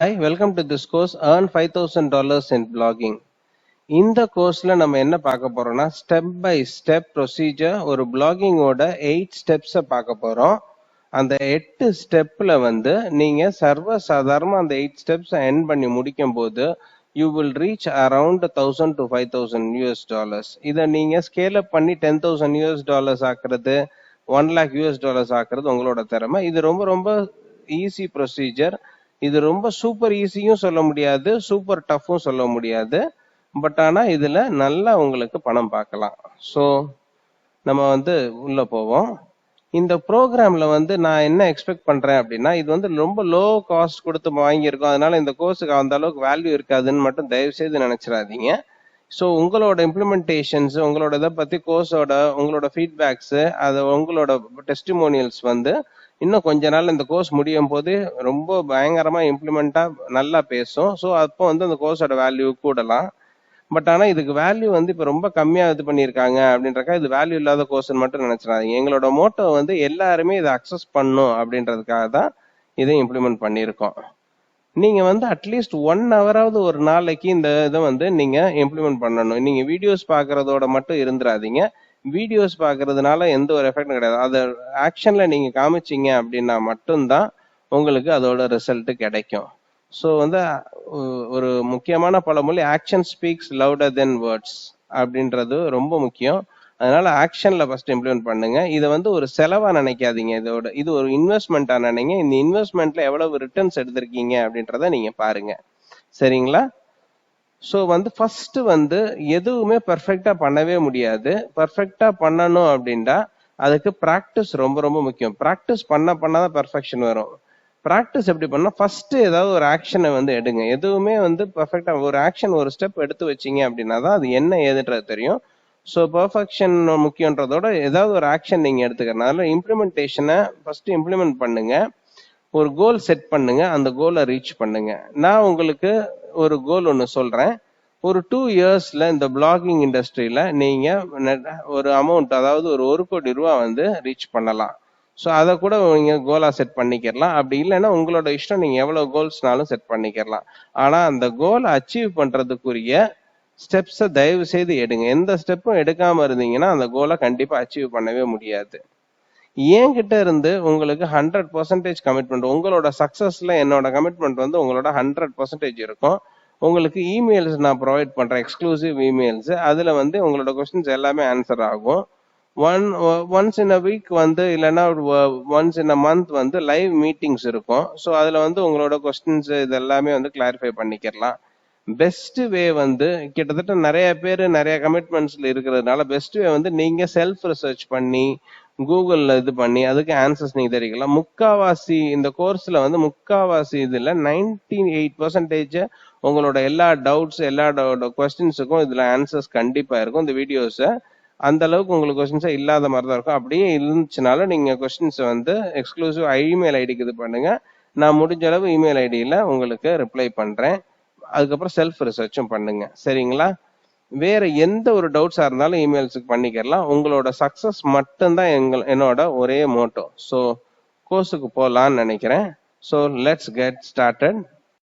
Hi, welcome to this course Earn $5,000 in Blogging. இந்த கோர்ஸ்ல நம்ம என்ன பார்க்க போறோம்னா ஸ்டெப் பை ஸ்டெப் ப்ரொசீஜர் ஒரு பிளாகிங்கோட 8 ஸ்டெப்ஸை பார்க்க போறோம். அந்த 8 ஸ்டெப்ல நீங்க சர்வ சாதாரணமா அந்த 8 ஸ்டெப்ஸ் எண்ட் பண்ணி முடிக்கும் போது you will reach around 1000 to 5000 US dollars. இதை நீங்க ஸ்கேல் அப் பண்ணி 10,000 US dollars ஆக்குறது 1 lakh US dollars ஆக்குறது உங்களோட திறமை. இது ரொம்ப ரொம்ப ஈஸி ப்ரொசீஜர். இது ரொம்ப சூப்பர் ஈஸியும் சொல்ல முடியாது, சூப்பர் டஃப்பும் சொல்ல முடியாது. பட் ஆனா இதுல நல்லா உங்களுக்கு பணம் பார்க்கலாம். ஸோ நம்ம உள்ள போவோம். இந்த ப்ரோக்ராம்ல நான் என்ன எக்ஸ்பெக்ட் பண்றேன் அப்படின்னா, இது ரொம்ப லோ காஸ்ட் கொடுத்து வாங்கியிருக்கோம், அதனால இந்த கோர்ஸுக்கு அந்த அளவுக்கு வேல்யூ இருக்காதுன்னு மட்டும் தயவு செய்து நினைச்சிடாதீங்க. ஸோ உங்களோட இம்ப்ளிமெண்டேஷன்ஸ், உங்களோட இதை பத்தி கோர்ஸோட உங்களோட ஃபீட்பேக்ஸ், அது உங்களோட டெஸ்டிமோனியல்ஸ் இன்னும் கொஞ்ச நாள் இந்த கோர்ஸ் முடியும் போது ரொம்ப பயங்கரமா இம்ப்ளிமெண்டா நல்லா பேசும். ஸோ அப்போ அந்த கோர்ஸோட வேல்யூ கூடலாம். பட் ஆனா இதுக்கு வேல்யூ இப்ப ரொம்ப கம்மியா இது பண்ணிருக்காங்க அப்படின்றக்கா இது வேல்யூ இல்லாத கோர்ஸ் மட்டும் நினைச்சிடாதீங்க. எங்களோட மோட்டோ எல்லாருமே இதை அக்சஸ் பண்ணும் அப்படின்றதுக்காக தான் இதை இம்ப்ளிமெண்ட் பண்ணியிருக்கோம். நீங்க அட்லீஸ்ட் 1 ஹவராவது ஒரு நாளைக்கு இந்த இதை நீங்க இம்ப்ளிமெண்ட் பண்ணணும். நீங்க வீடியோஸ் பாக்குறதோட மட்டும் இருந்துடாதீங்க. வீடியோஸ் பாக்குறதுனால எந்த ஒரு எஃபெக்டும் கிடையாது. அதை ஆக்ஷன்ல நீங்க காமிச்சீங்க அப்படின்னா மட்டும்தான் உங்களுக்கு அதோட ரிசல்ட் கிடைக்கும். ஸோ ஒரு முக்கியமான பழமொழி ஆக்ஷன் ஸ்பீக்ஸ் லவுடர் தென் வேர்ட்ஸ் அப்படின்றது ரொம்ப முக்கியம். அதனால ஆக்ஷன்ல ஃபர்ஸ்ட் இம்ப்ளிமெண்ட் பண்ணுங்க. இதை ஒரு செலவா நினைக்காதீங்க. இது ஒரு இன்வெஸ்ட்மெண்டா நினைங்க. இந்த இன்வெஸ்ட்மெண்ட்ல எவ்வளவு ரிட்டர்ன்ஸ் எடுத்திருக்கீங்க அப்படின்றத நீங்க பாருங்க. சரிங்களா? ஸோ ஃபர்ஸ்ட் எதுவுமே பர்ஃபெக்டா பண்ணவே முடியாது. பர்ஃபெக்டா பண்ணணும் அப்படின்னா அதுக்கு ப்ராக்டிஸ் ரொம்ப ரொம்ப முக்கியம். ப்ராக்டிஸ் பண்ணாதான் பர்ஃபெக்ஷன் வரும். ப்ராக்டிஸ் எப்படி பண்ணா, ஃபர்ஸ்ட் ஏதாவது ஒரு ஆக்ஷனை எடுங்க. எதுவுமே பர்ஃபெக்டா ஒரு ஆக்ஷன் ஒரு ஸ்டெப் எடுத்து வச்சீங்க அப்படின்னா தான் அது என்ன ஏதுன்றது தெரியும். ஸோ பர்ஃபெக்ஷன் முக்கியன்றதோட ஏதாவது ஒரு ஆக்ஷன் நீங்க எடுத்துக்கணும். அதனால இம்ப்ளிமெண்டேஷனை ஃபர்ஸ்ட் இம்ப்ளிமெண்ட் பண்ணுங்க. ஒரு கோல் செட் பண்ணுங்க, அந்த கோலை ரீச் பண்ணுங்க. நான் உங்களுக்கு ஒரு கோல் ஒன்று சொல்றேன். ஒரு 2 இயர்ஸ்ல இந்த பிளாகிங் இண்டஸ்ட்ரியில நீங்க ஒரு அமௌண்ட், அதாவது ஒரு 1 கோடி ரூபாய் ரீச் பண்ணலாம். ஸோ அதை கூட நீங்க கோலா செட் பண்ணிக்கலாம். அப்படி இல்லைன்னா உங்களோட இஷ்டம், நீங்க எவ்வளவு கோல்ஸ்னாலும் செட் பண்ணிக்கலாம். ஆனா அந்த கோலை அச்சீவ் பண்றதுக்குரிய ஸ்டெப்ஸை தயவு செய்து எடுங்க. எந்த ஸ்டெப்பும் எடுக்காம இருந்தீங்கன்னா அந்த கோலை கண்டிப்பா அச்சீவ் பண்ணவே முடியாது. என்கிட்ட இருந்து உங்களுக்கு 100% கமிட்மெண்ட், உங்களோட சக்சஸ்ல என்னோட கமிட்மெண்ட் உங்களோட 100% இருக்கும். உங்களுக்கு இமெயில்ஸ் நான் ப்ரொவைட் பண்றேன், எக்ஸ்க்ளூசிவ் இமெயில்ஸ். அதுல உங்களோட கொஸ்டின்ஸ் எல்லாமே ஆன்சர் ஆகும். ஒன்ஸ் இன் அ வீக் இல்லைன்னா once in a month live meetings இருக்கும். ஸோ அதுல உங்களோட கொஸ்டின்ஸ் இது எல்லாமே கிளாரிஃபை பண்ணிக்கலாம். பெஸ்ட் வே கிட்டத்தட்ட நிறைய பேர் நிறைய கமிட்மெண்ட்ஸ்ல இருக்கிறதுனால பெஸ்ட் வே நீங்க செல்ஃப் ரிசர்ச் பண்ணி கூகுள்ல இது பண்ணி அதுக்கு ஆன்சர்ஸ் நீங்க தெரிவிக்கலாம். முக்காவாசி இந்த கோர்ஸ்ல முக்காவாசி இதுல 98% உங்களோட எல்லா டவுட்ஸ், எல்லா கொஸ்டின்ஸுக்கும் இதுல ஆன்சர்ஸ் கண்டிப்பா இருக்கும். இந்த வீடியோஸ் அந்த அளவுக்கு உங்களுக்கு கொஸ்டின்ஸே இல்லாத மாதிரி தான் இருக்கும். அப்படியே இருந்துச்சுனாலும் நீங்க கொஸ்டின்ஸ் எக்ஸ்க்ளூசிவ் இமெயில் ஐடிக்கு இது பண்ணுங்க. நான் முடிஞ்ச அளவு இமெயில் ஐடியில உங்களுக்கு ரிப்ளை பண்றேன். அதுக்கப்புறம் செல்ஃப் ரிசர்ச்சும் பண்ணுங்க. சரிங்களா? வேற எந்த ஒரு டவுட்ஸா இருந்தாலும் இமெயில்ஸுக்கு பண்ணிக்கலாம். உங்களோட சக்சஸ் மட்டும்தான் என்னோட ஒரே மோட்டோ. ஸோ கோர்ஸுக்கு போகலான்னு நினைக்கிறேன். So let's get started.